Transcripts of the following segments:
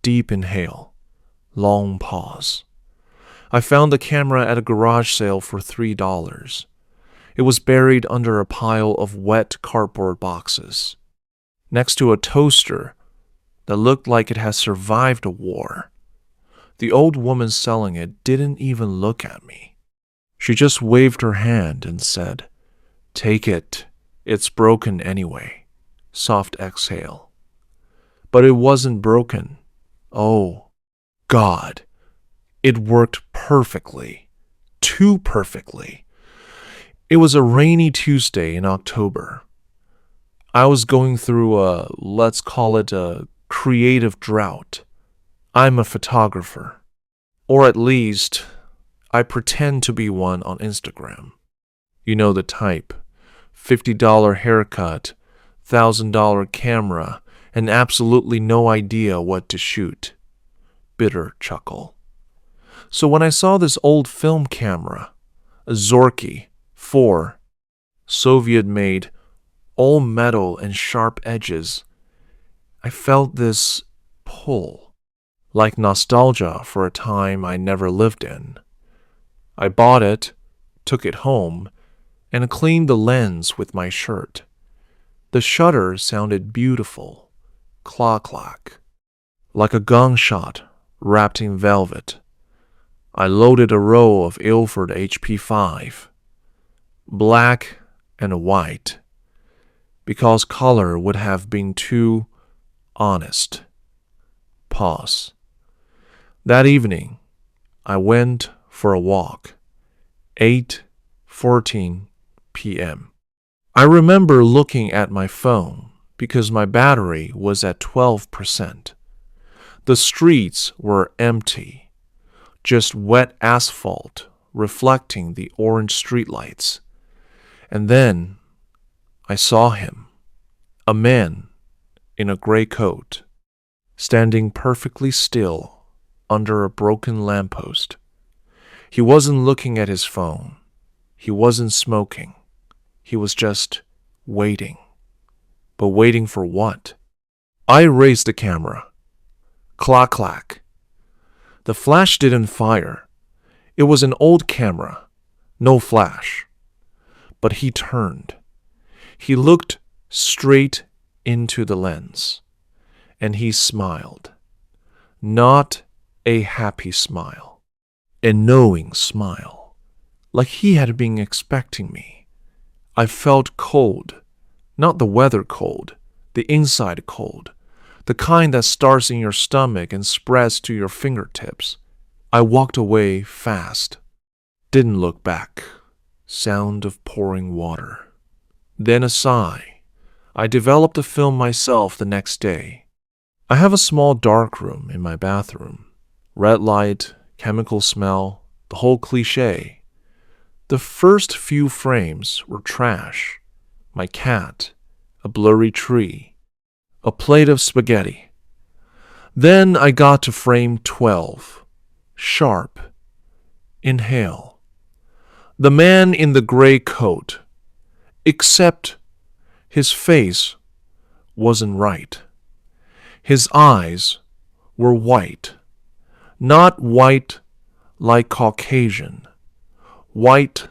Deep inhale. Long pause. I found the camera at a garage sale for $3. It was buried under a pile of wet cardboard boxes, next to a toaster that looked like it had survived a war. The old woman selling it didn't even look at me. She just waved her hand and said, "Take it. It's broken anyway." Soft exhale. But it wasn't broken. Oh, God. It worked perfectly. Too perfectly. It was a rainy Tuesday in October. I was going through let's call it a creative drought. I'm a photographer. Or at least, I pretend to be one on Instagram. You know the type. $50 haircut, $1,000 camera, and absolutely no idea what to shoot. Bitter chuckle. So when I saw this old film camera, a Zorky 4, Soviet-made, all metal and sharp edges, I felt this pull, like nostalgia for a time I never lived in. I bought it, took it home, and cleaned the lens with my shirt. The shutter sounded beautiful, clack-clack, like a gunshot wrapped in velvet. I loaded a roll of Ilford HP5, black and white, because color would have been too honest. Pause. That evening, I went for a walk. 8:14 p.m. I remember looking at my phone because my battery was at 12%. The streets were empty, just wet asphalt reflecting the orange streetlights. And then I saw him, a man in a gray coat, standing perfectly still under a broken lamppost. He wasn't looking at his phone. He wasn't smoking. He was just waiting. But waiting for what? I raised the camera. Clack-clack. The flash didn't fire. It was an old camera. No flash. But he turned. He looked straight into the lens. And he smiled. Not a happy smile. A knowing smile. Like he had been expecting me. I felt cold. Not the weather cold. The inside cold. The kind that starts in your stomach and spreads to your fingertips. I walked away fast. Didn't look back. Sound of pouring water. Then a sigh. I developed the film myself the next day. I have a small dark room in my bathroom. Red light, chemical smell, the whole cliché. The first few frames were trash. My cat, a blurry tree, a plate of spaghetti. Then I got to frame 12. Sharp. Inhale. The man in the gray coat. Except his face wasn't right. His eyes were white. Not white like Caucasian. White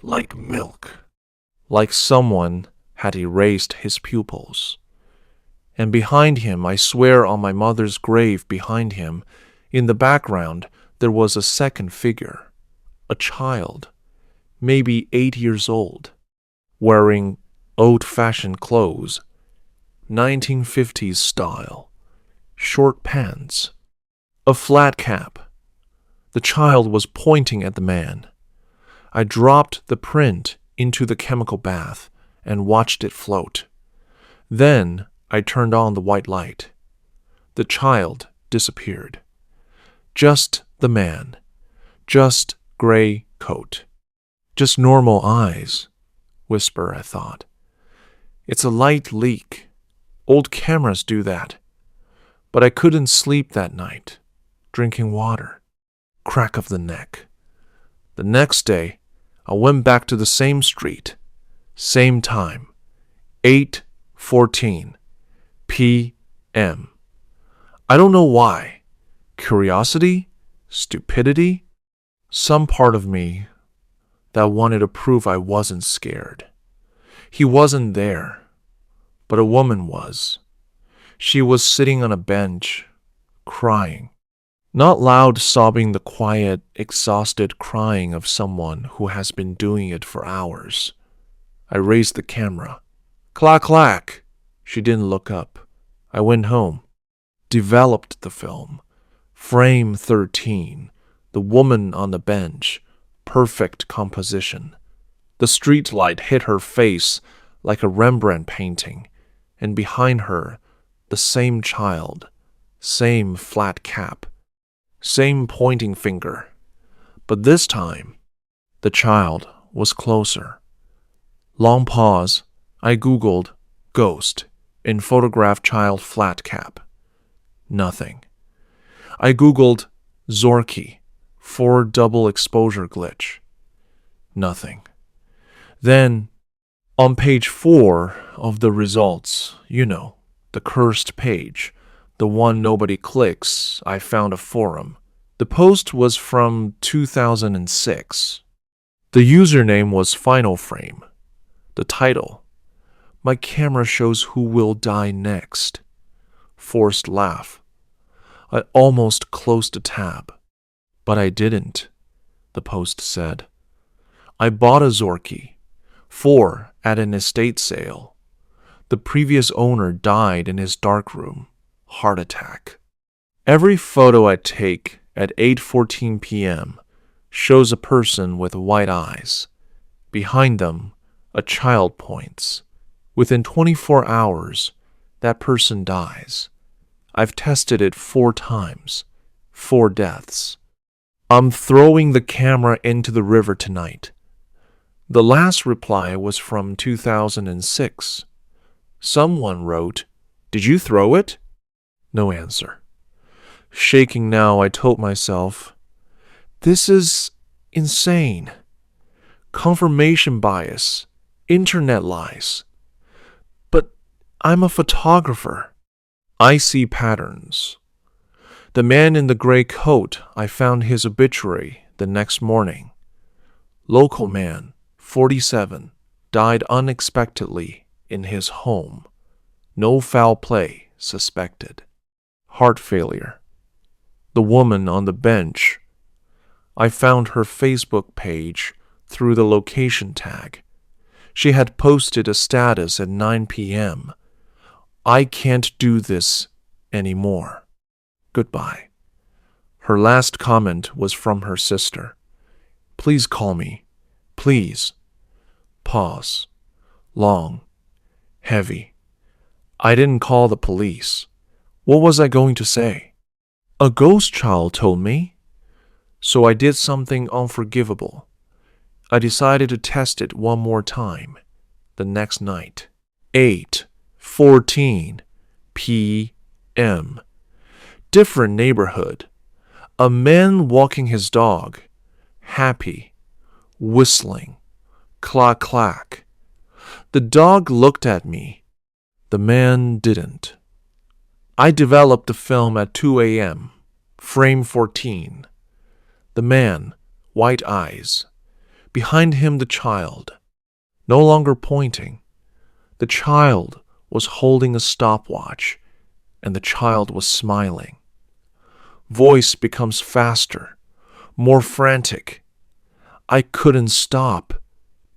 like milk. Like someone had erased his pupils. And behind him, I swear on my mother's grave behind him, in the background, there was a second figure. A child, maybe 8 years old, wearing old-fashioned clothes, 1950s style, short pants, a flat cap. The child was pointing at the man. I dropped the print into the chemical bath and watched it float. Then I turned on the white light. The child disappeared. Just the man. Just gray coat. Just normal eyes. Whisper, I thought. It's a light leak. Old cameras do that. But I couldn't sleep that night. Drinking water. Crack of the neck. The next day, I went back to the same street. Same time. 8:14 p.m. I don't know why. Curiosity? Stupidity? Some part of me that wanted to prove I wasn't scared. He wasn't there, but a woman was. She was sitting on a bench, crying. Not loud sobbing, the quiet, exhausted crying of someone who has been doing it for hours. I raised the camera. Clack, clack. She didn't look up. I went home. Developed the film. Frame 13. The woman on the bench. Perfect composition. The streetlight hit her face like a Rembrandt painting, and behind her, the same child, same flat cap, same pointing finger. But this time, the child was closer. Long pause. I Googled ghost in photograph child flat cap. Nothing. I Googled Zorky for double exposure glitch. Nothing. Then, on page 4 of the results, the cursed page, the one nobody clicks, I found a forum. The post was from 2006. The username was Final Frame. The title, My camera shows who will die next. Forced laugh. I almost closed the tab, but I didn't, the post said. I bought a Zorky, 4 at an estate sale. The previous owner died in his darkroom, heart attack. Every photo I take at 8:14 p.m. shows a person with white eyes. Behind them, a child points. Within 24 hours, that person dies. I've tested it 4 times. 4 deaths. I'm throwing the camera into the river tonight. The last reply was from 2006. Someone wrote, Did you throw it? No answer. Shaking now, I told myself, This is insane. Confirmation bias. Internet lies. But I'm a photographer. I see patterns. The man in the gray coat, I found his obituary the next morning. Local man, 47, died unexpectedly in his home. No foul play suspected. Heart failure. The woman on the bench. I found her Facebook page through the location tag. She had posted a status at 9 p.m. I can't do this anymore. Goodbye. Her last comment was from her sister. Please call me. Please. Pause. Long. Heavy. I didn't call the police. What was I going to say? A ghost child told me. So I did something unforgivable. I decided to test it one more time. The next night. 8:14 p.m. Different neighborhood. A man walking his dog. Happy. Whistling. Clack, clack. The dog looked at me. The man didn't. I developed the film at 2 a.m. Frame 14. The man, white eyes. Behind him the child, no longer pointing. The child was holding a stopwatch, and the child was smiling. Voice becomes faster, more frantic. I couldn't stop.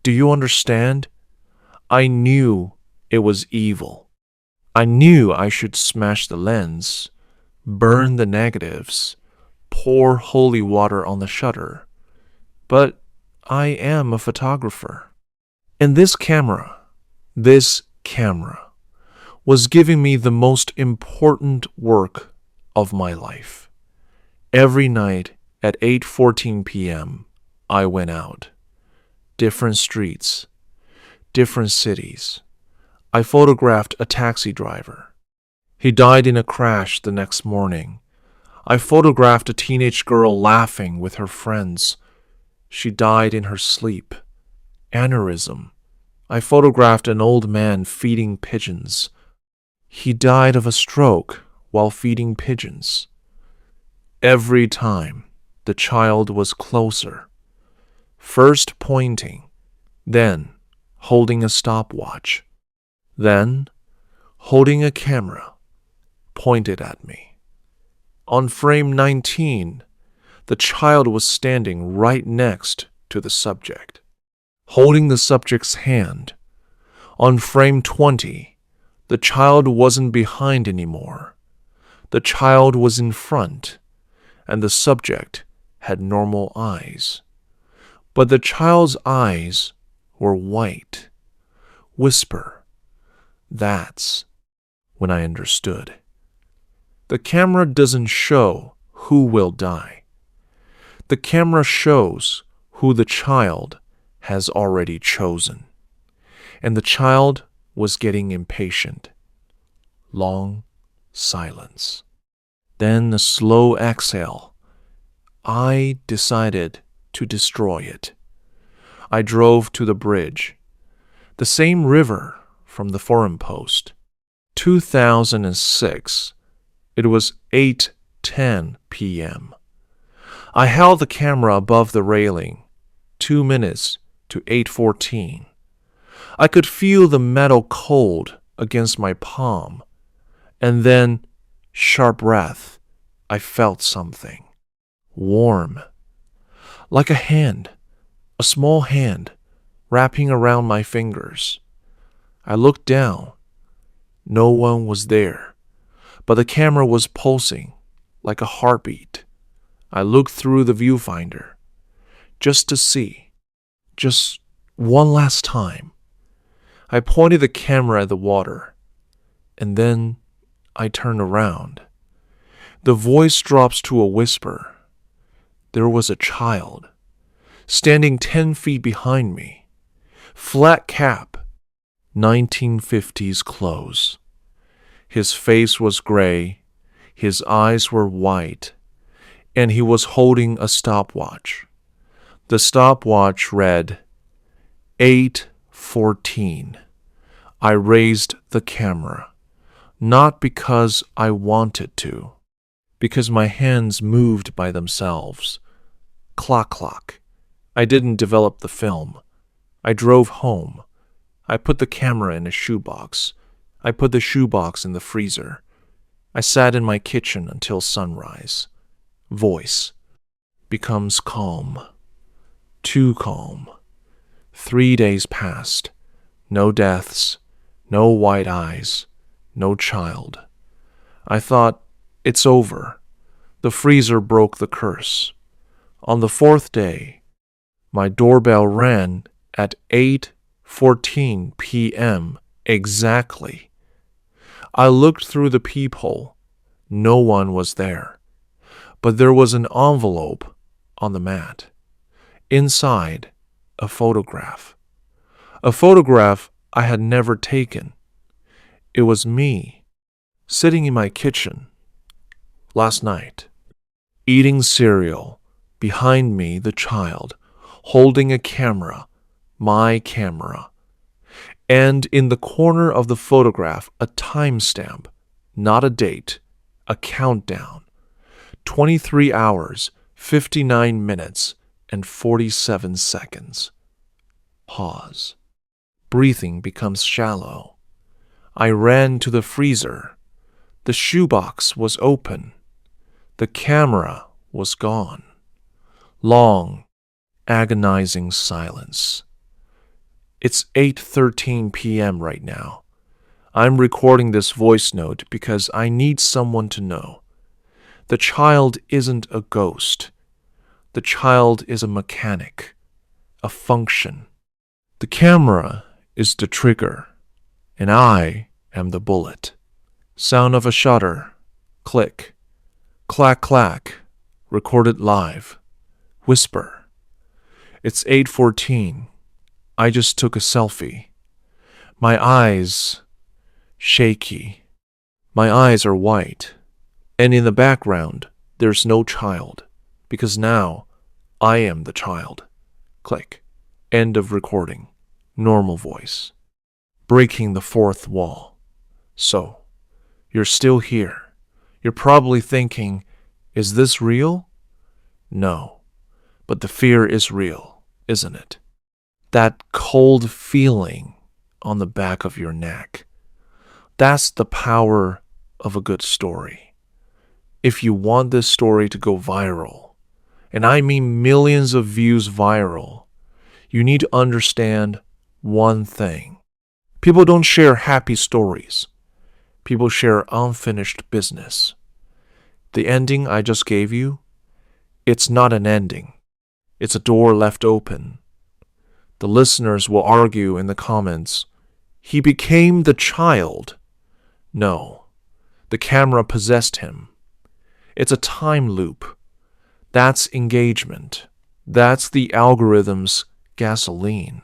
Do you understand? I knew it was evil. I knew I should smash the lens, burn the negatives, pour holy water on the shutter. But I am a photographer. And this camera was giving me the most important work of my life. Every night at 8:14 p.m., I went out. Different streets, different cities. I photographed a taxi driver. He died in a crash the next morning. I photographed a teenage girl laughing with her friends. She died in her sleep. Aneurysm. I photographed an old man feeding pigeons. He died of a stroke while feeding pigeons. Every time, the child was closer, first pointing, then holding a stopwatch, then holding a camera pointed at me. On frame 19, the child was standing right next to the subject, holding the subject's hand. On frame 20, the child wasn't behind anymore. The child was in front, and the subject had normal eyes. But the child's eyes were white. Whisper. That's when I understood. The camera doesn't show who will die. The camera shows who the child has already chosen. And the child was getting impatient. Long silence. Then a slow exhale. I decided to destroy it. I drove to the bridge, the same river from the forum post. 2006. It was 8:10 p.m. I held the camera above the railing, 2 minutes to 8:14. I could feel the metal cold against my palm, and then, sharp breath, I felt something. Warm. Like a hand, a small hand, wrapping around my fingers. I looked down. No one was there, but the camera was pulsing like a heartbeat. I looked through the viewfinder, just to see, just one last time. I pointed the camera at the water, and then I turned around. The voice drops to a whisper. There was a child, standing 10 feet behind me, flat cap, 1950s clothes. His face was gray, his eyes were white, and he was holding a stopwatch. The stopwatch read 8:14. I raised the camera, not because I wanted to, because my hands moved by themselves. Clock, clock. I didn't develop the film. I drove home. I put the camera in a shoebox. I put the shoebox in the freezer. I sat in my kitchen until sunrise. Voice becomes calm. Too calm. 3 days passed. No deaths. No white eyes. No child. I thought, it's over. The freezer broke the curse. On the 4th day, my doorbell rang at 8:14 p.m. exactly. I looked through the peephole. No one was there. But there was an envelope on the mat. Inside, a photograph. A photograph I had never taken. It was me, sitting in my kitchen, last night, eating cereal, behind me the child, holding a camera, my camera. And in the corner of the photograph, a timestamp, not a date, a countdown. 23 hours, 59 minutes, and 47 seconds. Pause. Breathing becomes shallow. I ran to the freezer. The shoebox was open. The camera was gone. Long, agonizing silence. It's 8:13 p.m. right now. I'm recording this voice note because I need someone to know. The child isn't a ghost. The child is a mechanic, a function. The camera is the trigger, and I am the bullet. Sound of a shutter. Click. Clack, clack. Recorded live. Whisper. It's 8:14. I just took a selfie. My eyes shaky. My eyes are white. And in the background, there's no child, because now I am the child. Click. End of recording. Normal voice. Breaking the fourth wall. So, you're still here. You're probably thinking, is this real? No, but the fear is real, isn't it? That cold feeling on the back of your neck. That's the power of a good story. If you want this story to go viral, and I mean millions of views viral, you need to understand one thing. People don't share happy stories. People share unfinished business. The ending I just gave you, it's not an ending. It's a door left open. The listeners will argue in the comments, he became the child. No, the camera possessed him. It's a time loop. That's engagement. That's the algorithm's gasoline.